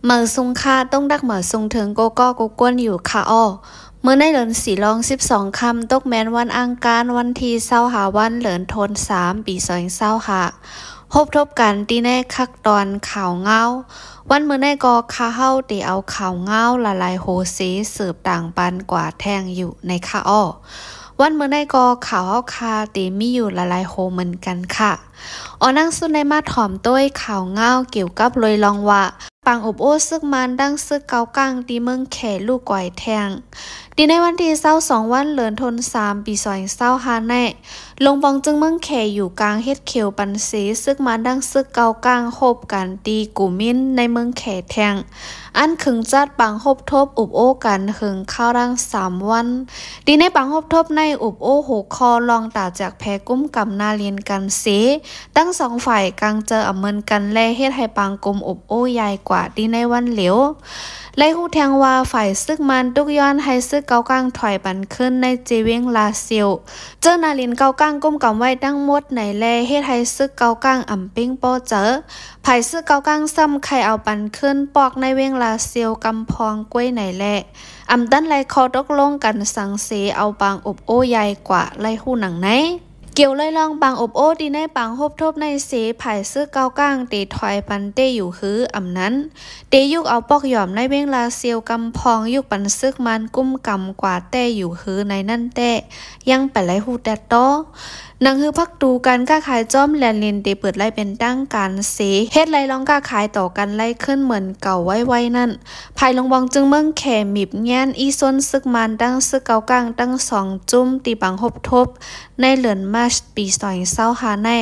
เหมือซุงค่าต้องดักเหมือซุงถึงโกโก้กูกวนอยู่ค่ะอ้อเมื่อในเหลินสีลอง12 คำตกแมนวันอังคารวันที่25วันเหลินทน3ปี2025พบทบกันตีแน่คักตอนข่าวเงาวันเมื่อในกอคาเฮาตีเอาข่าวเงาละลายโฮซีสืบต่างปันกว่าแทงอยู่ในค่ะอ้อวันเมื่อในกอข่าวเฮาคาตีมีอยู่ละลายโฮเหมือนกันค่ะนั่งสุดในมาถ่อมต้วยข่าวเงาเกี่ยวกับเลยลองว่าปังอบโอ้ซึกมันดังซึกเกากังตีเมืองแขลูกก่อยแทงตีในวันที่22วันเหลินทน3ปี2025แน่ลงบองจึงเมืองแขอยู่กลางเฮ็ดเขียวปันสีซึกมันดังซึกเกากังโฮบกันตีกูมินในเมืองแขแทงอันขึงจัดปังโฮบทบอุบโอ้กันขึงข้าวรัง3วันตีในปังโฮบทบในอุบโอ้โหคอลองตาจากแพกุ้มกับนาเรียนกันเสตั้ง2ฝ่ายกลางเจออำเมินกันแลเฮ็ดให้ปังกลมอุบโอ้ใหญ่กว่าตีในวันเหลียวไล่ฮู้แทงว่าฝ่ายซึกมันตุกย้อนให้ซึกเกากังถอยปันขึ้นในเจเวงลาเซียวเจ้านาลินเกากังก้มกำไว้ตั้งหมดในแลเฮ็ดให้ซึกเกากังอ่ำปิ้งโปเจอภายซึกเกากังซ้ำไข่เอาปันขึ้นปอกในเวงลาเซียวกำพองกล้วยในแลอำดันไล่คอตกลงกันสังเสเอาบางอบโอ้ใหญ่กว่าไล่ฮู้หนังไหนเกี่ยวเลยลองบางอบโอ้ดีในปังฮบทบในเสภายซื้อเกาก้างตีถอยปันเตอยู่คืออำนั้นเตยุกเอาปอกหย่อมในเว้งลาเซียวกำพองยุกปันซึกมันกุ้มกำกว่าเตอยู่คือในนั่นเตยังไปไล่ฮูแต่โตนังฮือพักดูกันก้าขายจ้อมแลนลินเตเปิดไล่เป็นตั้งการเสเฮ็ดไล่ลองก้าขายต่อกันไล่ขึ้นเหมือนเก่าไว้นั่นภายลงบองจึงเมืองแขมิบแง่นอีส้นซึกมันตั้งซึกเกาก้างตั้ง2จุ้มตีปังฮบทบในเหลือนมาปี2025แน่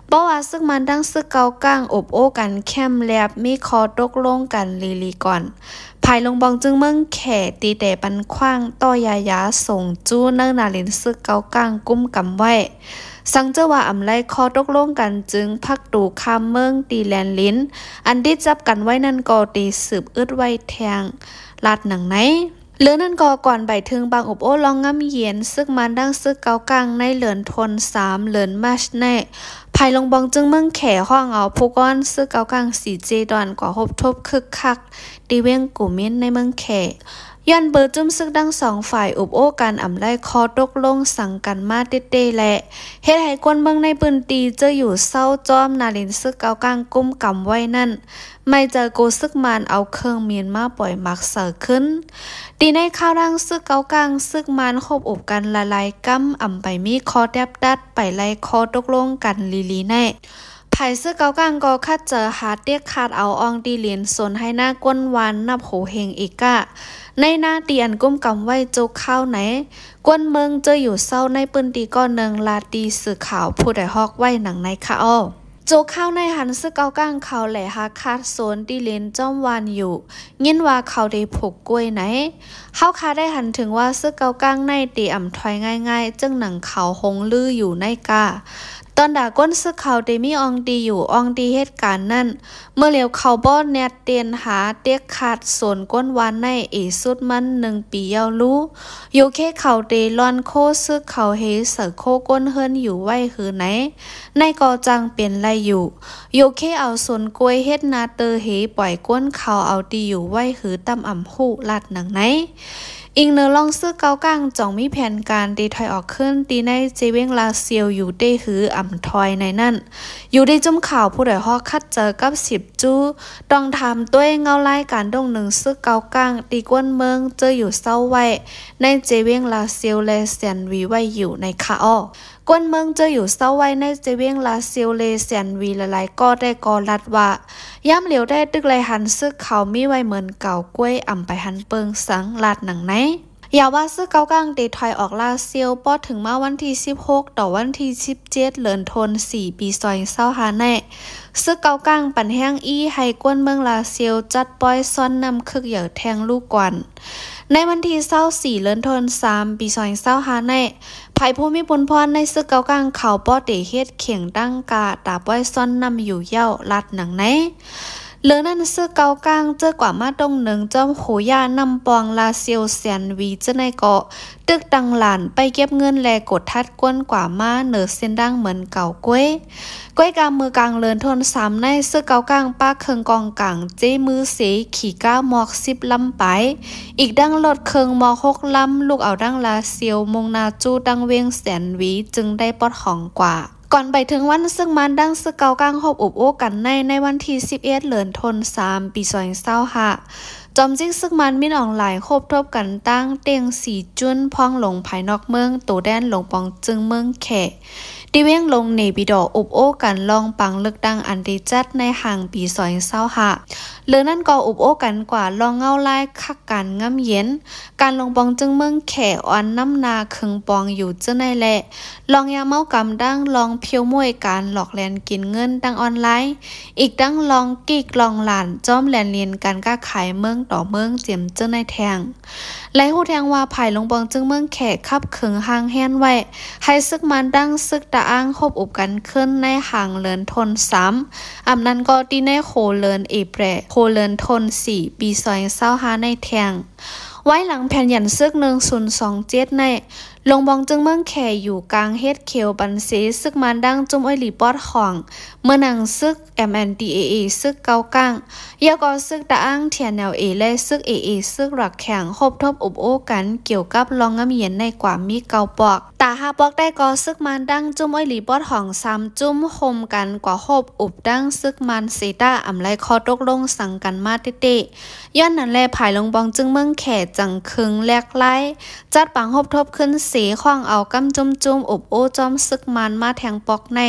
เพราะว่าซึกมันดังซึกเกาก้างอบโอ้กันแคมแลบมีคอตกลงกันลีก่อนภายลงบองจึงเมืองแขตีแต่ปันขว้างต่อยายาส่งจู้เนิ่งนาลินซึกเกาก้างกุ้มกำไว้สังเจว่าอำไลคอตกลงกันจึงพักตูคามเมืองตีแลนลิ้นอันที่จับกันไว้นั่นก็ตีสืบอึดไว้แทงลาดหนังไหนเหลือนั่นก็ก่อนใบถึงบางอบโอ้ลองงำเย็นซึกมันดังซึกเกากังในเหลือนทน3เหลือนมาชแน่ภายลงบองจึงเมืองแขห้องเอาผู้ก้อนซึกเกากัง4เจดอนกว่าฮบทบคึกคักตีเวียงกูมินในเมืองแขย้อนเบอร์จุ้มซึกดัง2ฝ่ายอุบโอ้กันอำไล่คอตกลงสั่งกันมาเต้ๆแหละเฮ็ดให้กวนเมืองในปืนตีเจออยู่เศร้าจอมนาลินซึกเกากังกุ้มกำไว้นั่นไม่เจอโกซึกมันเอาเครื่องเมียนมาปล่อยมักเสือขึ้นตีในข้าวร่างซึกเกากังซึกมันคบอบกันละลายกั้มอ่ำไปมีคอแดบดัดไปไล่คอตกลงกันลีแน่ภายซึกเกากังก็คัดเจอหาเตียกขาดเอาอองดีเหรียญสนให้หน้าก้นวานนับโหเฮงอีกกะในหน้าเตียนก้มกำไว้โจกข้าวไหนกวนเมืองเจออยู่เศร้าในปืนตีก้อนหนึ่งลาตีสื่อข่าวผู้ใดฮอกไว้หนังในค่ะอ้อโจกข้าวในหันซึกเกาก้างเขาแหล่หาคาดโซนดีเลนจ้อมวานอยู่ยินว่าเขาได้ผูกกล้วยไหนเขาคาได้หันถึงว่าซึกเกาก้างในตีอ่ำถอยง่ายๆจึงหนังเขาหงลืออยู่ในกาตอนด่าก้นซึกเขาได้มีอองดีอยู่อองดีเหตุการณ์นั่นเมื่อเหลียวเขาบ่แนดเตียนหาเตียกขาดโซนก้นวานในสุดมัน1ปียาวรู้อยู่แค่เขาเดลอนโคซึกเขาเฮเสือโคก้นเฮิรนอยู่ไว้คือไหนในกอจังเป็นไรอยู่แค่เอาโซนกล้วยเฮ็ดนาเตอเฮปล่อยก้นเขาเอาดีอยู่ไว้คือตำอ่ำหูลาดหนังไหนอิงเนอลองซื้อเกากังจ่องมีแผนการตีถอยออกขึ้นตีในเจเวงลาเซียวอยู่ได้หืออ่ำถอยในนั่นอยู่ได้จุ่มข่าวผู้ใดฮอกคัดเจอกับ10จู้ต้องทำตัวเงาไล่การดงหนึ่งซื้อเกากังตีก้นเมืองเจออยู่เศร้าไว้ในเจเวงลาเซียวเลเซียนวีไว้อยู่ในคาอ้อกวนเมืองเจออยู่เศร้าไว้ในเจเวงลาเซียวเลเซียนวีละลายก็ได้กอรัดว่าย่ำเหลียวได้ตึกไรหันซึกเขามีไว้เหมือนเก่ากล้วยอ่ำไปหันเปิงสังลาดหนังไหนอย่าว่าซึกเกากังเดถอยออกลาเซียวปอถึงมาวันที่16ต่อวันที่17เหลือนทน4ปี2025แน่ซึกเกากังปั่นแห้งให้กวนเมืองลาเซียวจัดปล่อยซ่อนนำคึกเหยื่อแทงลูกกวนในวันที่24เหลือนทน3ปี2025แน่ภายผู้มีบุญพรในซึกเกากังเขาป้อเตเฮ็ดเข่งดังกาตาป้อยซ่อนนำอยู่เย้าลัดหนังไหน เลือนั่นซื้อเกากลางเจอกว่ามาตรงหนึ่งจอมโหยานำปองลาเซียวเซียนวีเจในเกาะตึกดังหลานไปเก็บเงินแลกดทัดก้นกว่ามาเหนือเส้นดังเหมือนเก่าก้วยกำมือกลางเลินทนสามในซื้อเกากลางป้าเคืองกองกลางเจมือเสขี่ก้าวมอก10ลำไปอีกดังรถเคืองมอก6ลำลูกเอาดังลาเซียวมงนาจูดังเวียงแสนวีจึงได้ปลดของกว่าก่อนไปถึงวันซึ่งมันดังซึกเกากลางหอบอบโอ้กันในวันที่11เหลือนทน3ปี2025จอมจิ้งซึกมันมินออนไลน์คบทบกันตั้งเตียงสีจุนพองหลงภายนอกเมืองตัวแดนหลงปองจึงเมืองแขดิเวียงลงเนบิดออบโอ้กันลองปังเลือกดังอันดีจัดในห่างปี2025เหลือนั่นก็อบโอ้กันกว่าลองเงาลายคักกันง่ำเย็นการลงปองจึงเมืองแขอ่อนน้ำนาเคืองปองอยู่เจ้าในแหละลองยาเมากำดังลองเพียวมวยการหลอกแลนกินเงินดังออนไลน์อีกดังลองกีกลองหลานจ้อมแลนเรียนการก้าขายเมืองต่อเมืองเจียมเจ้าในแทงและหูแทงว่าภายลงปองจึงเมืองแขกขับเคืองห่างแฮนไว้ให้ซึกมันดังซึกตาอ้างคบอุบกันขึ้นในห่างเลินทน3อำนั้นก็ตีในโคเลินเอแปรโคเลินทน4ปี2025ในแทงไว้หลังแผ่นยันซึก1027ในลงบองจึงเมืองแขอยู่กลางเฮ็ดเขียวบันเซซึกมันดังจุ่มอ้อยหลีปอดของเมื่อนังซึก MNDAA ซึกเกากลางยาก็ซึกตะอ้างเทียนแนวเอและซึก AA ซึกหลักแข่งคบทบอบโอ้กันเกี่ยวกับลองงำเย็นในกว่ามีเกาปอกตาหาปอกได้ก็ซึกมันดังจุ่มอ้อยหลีปอดของ3จุ่มโฮมกันกว่าคบอบดังซึกมันเซตาอำไลคอตกลงสั่งกันมาเตๆย้อนนั้นแลภายลงบองจึงเมืองแขจังคึงแลกไล่จัดปังคบทบขึ้นเสีข้องเอากำจุ่มอบโอ้จอมซึกมันมาแทงปอกใน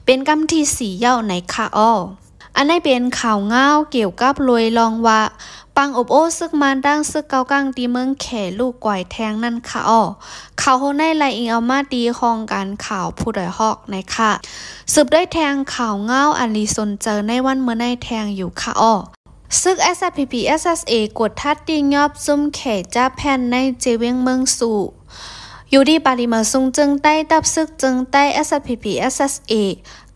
เป็นกำที่4เย้าในคาอ้ออันนี้เป็นข่าวเงาเกี่ยวกับรวยลองว่าปังอบโอ้ซึกมันดังซึกเกากลางตีเมืองแขลูกก่อยแทงนั่นค่ะอ้อข่าวโหในไลอิงเอามาดีคองการข่าวผู้ดอยฮอกในค่ะสืบได้แทงข่าวเงาอันลีสนเจอในวันเมื่อในแทงอยู่ค่ะอ้อซึก SPP SSA กดทัดตียอบซุ่มแขจ้าแผ่นในเจเวียงเมืองสู่อยู่ดีปาริมาซุงจึงใต้ตับซึกจึงใต้ SPP SSA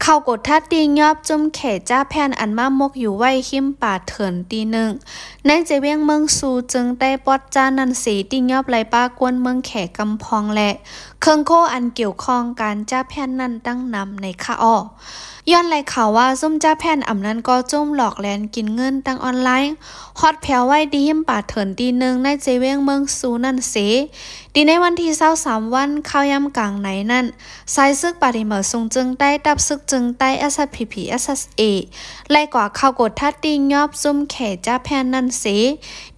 เข้ากดทัดตียอบจุ่มแขจ้าแผ่นอันมามกอยู่ไว้หิมป่าเถินตีหนึ่งในเจเวียงเมืองสู่จึงใต้ปอดจานันสีตียอบไหลป้ากวนเมืองแขกำพองและเครื่องโคอันเกี่ยวข้องการจ้าแผ่นนั้นตั้งนำในค่าอ้อย้อนไหลข่าวว่าซุ่มจ้าแผ่นอำนั้นก็จุ่มหลอกแลนกินเงินตั้งออนไลน์ฮอดแผวไว้ดีหิมป่าเถินตีหนึ่งในเจเวียงเมืองสู่นั่นเสดีในวันที่23วันข้าวยำกลางไหนนั่นสายซึกปาริมาซุงจึงได้ตับซึกจึงใต้ SPP SSA ไล่กว่าเข้ากดทัดตียอบซุ่มแขจ้าแผ่นนั่นเส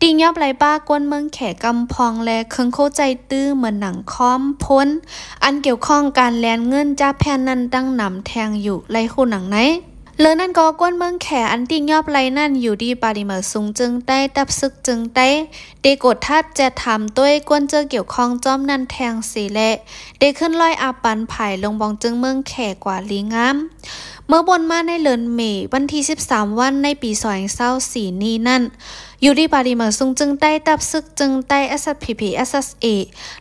ตียอบไหลป้ากวนเมืองแขกำพองและเครื่องเข้าใจตื้อเหมือนหนังค้อมพ้นอันเกี่ยวข้องการแลนเงินจ้าแผ่นนั้นตั้งนำแทงอยู่ไล่คู่หนังไหนเลอนั่นก็กวนเมืองแขอันตียอบไหลนั่นอยู่ดีปาริมาซุงจึงใต้ตับซึกจึงใต้เดกดทัดจะทำด้วยกวนเจอเกี่ยวข้องจอมนั่นแทงสีและเดขึ้นลอยอาปันไผ่ลงบองจึงเมืองแขกว่าลีงามเมื่อบนมาในเลือนเมษวันที่13วันในปี2024นี้นั่นอยู่ดีปาริมาซุงจึงใต้ตับซึกจึงใต้ SPP SSA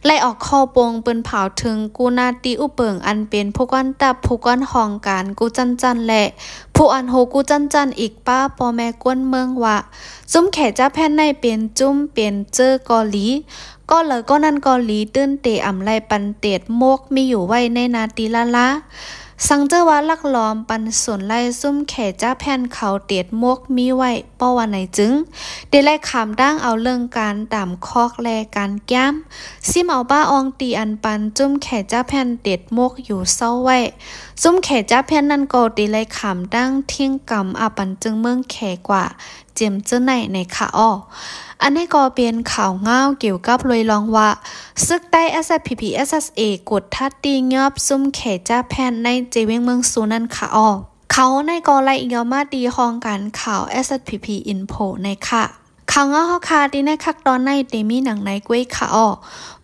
ไล่ออกคอปงปืนเผาถึงกูนาตีอุเปิงอันเป็นผู้ก้อนตับผู้ก้อนห้องการกูจันและผู้อันโหกูจันอีกป้าปอแม่กวนเมืองว่าจุ้มแขจ้าแผ่นในเป็นจุ้มเป็นเจอกอลีก็เลยก็นั่นกอลีตื้นเตะอำไลปันเตดโมกมีอยู่ไว้ในนาตีละสังเจอว่าลักล้อมปันส่วนไล่ซุ่มแขจ้าแผ่นเขาเตียดมกมีไว้ป้อวันไหนจึงเดไล่ขามดั้งเอาเรื่องการตามคอกแลการแก้มซิมเอาบ้าอองตีอันปันจุ่มแขจ้าแผ่นเตียดมกอยู่เศร้าไว้ซุ่มแขจ้าแผ่นนั่นก็ตีไล่ขามดั้งเที่ยงกำอาปันจึงเมืองแขกว่าเจียมเจ้าไหนในขาอ้ออันนี้ก็เป็นข่าวเงาเกี่ยวกับลอยลองว่าซึกใต้ SPP SSA กดทัดตียอบซุ่มแขจ้าแผ่นในเจเวียงเมืองสูนั่นค่ะอ้อเขาในกอไลอีกมาดีคองการข่าว SPP Info ในค่ะข่าวเงาเฮาคาดีในคักตอนในเดมีหนังในกล้วยค่ะอ้อ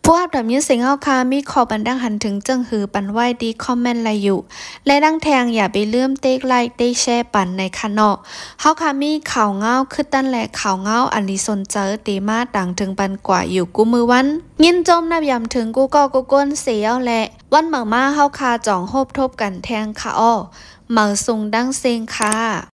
ผู้อับดับยินเสียงเฮาคามีขอบันดังหันถึงจังหือปันไหวดีคอมเมนต์ไลอยู่และดังแทงอย่าไปลืมเต็กไลค์ได้แชร์ปันในค่ะเนาะเฮาคามีข่าวเงาคือตั้นและข่าวเงาอันลีสนเจอเตมาดังถึงปันกว่าอยู่กูมือวันยินจมนับยำถึงกูก็กูก้นเสียวและวันเหมือมาเฮาคาจ่องโฮบทบกันแทงค่ะอ้อเหมือซุงดังเซงค่ะ